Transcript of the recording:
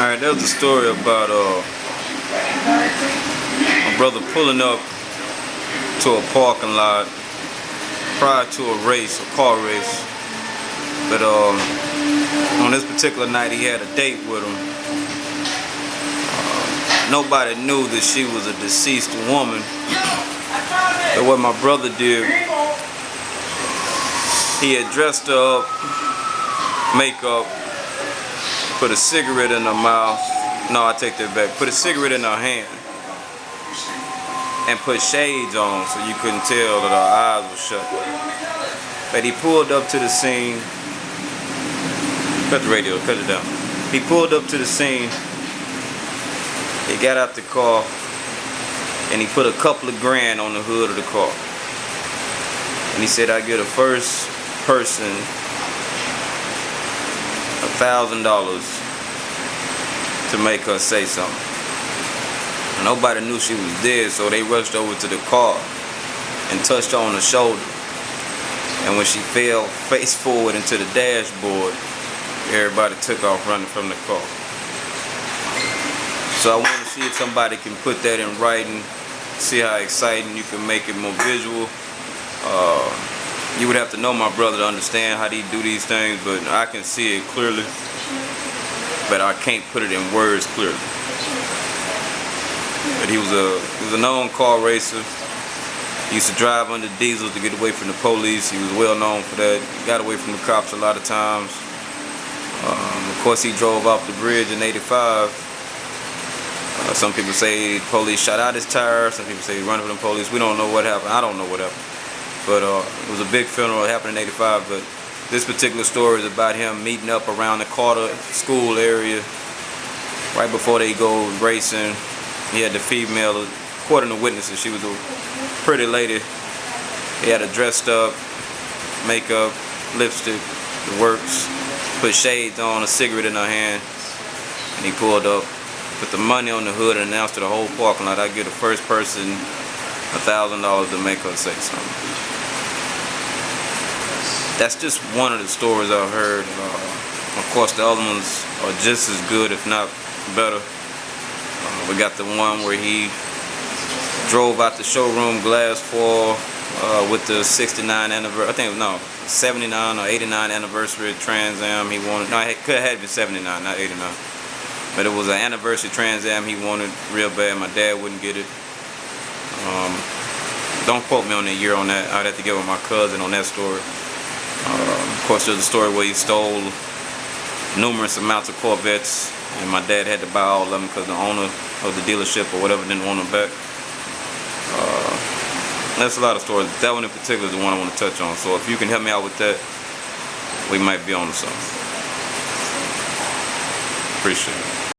Alright, that was a story about my brother pulling up to a parking lot prior to a car race. But on this particular night he had a date with him. Nobody knew that she was a deceased woman. But what my brother did, he had dressed her up, makeup, put a cigarette in her mouth. No, I take that back. Put a cigarette in her hand and put shades on so you couldn't tell that her eyes were shut. But he pulled up to the scene. Cut the radio, cut it down. He pulled up to the scene. He got out the car and he put a couple of grand on the hood of the car. And he said, I get a first person $1,000 to make her say something. And nobody knew she was dead, so they rushed over to the car and touched her on the shoulder. And when she fell face forward into the dashboard, everybody took off running from the car. So I want to see if somebody can put that in writing, see how exciting you can make it more visual. You would have to know my brother to understand how he do these things, but I can see it clearly, but I can't put it in words clearly. But he was a known car racer. He used to drive under diesel to get away from the police. He was well known for that. He got away from the cops a lot of times. Of course, he drove off the bridge in '85. Some people say the police shot out his tire. Some people say he ran from the police. We don't know what happened. I don't know what happened. But it was a big funeral. It happened in '85. But this particular story is about him meeting up around the Carter school area right before they go racing. He had the female, according to witnesses, she was a pretty lady. He had her dressed up, makeup, lipstick, the works, put shades on, a cigarette in her hand, and he pulled up, put the money on the hood and announced to the whole parking lot, I give the first person $1,000 to make her say something. That's just one of the stories I've heard. Of course, the other ones are just as good, if not better. We got the one where he drove out the showroom glass foil with the 69 anniversary, I think, no, 79 or 89 anniversary Trans Am he wanted. No, it could have had been 79, not 89. But it was an anniversary Trans Am he wanted real bad. My dad wouldn't get it. Don't quote me on the year on that. I'd have to get with my cousin on that story. Of course, there's a story where he stole numerous amounts of Corvettes, and my dad had to buy all of them because the owner of the dealership or whatever didn't want them back. That's a lot of stories. That one in particular is the one I want to touch on. So if you can help me out with that, we might be on to something. Appreciate it.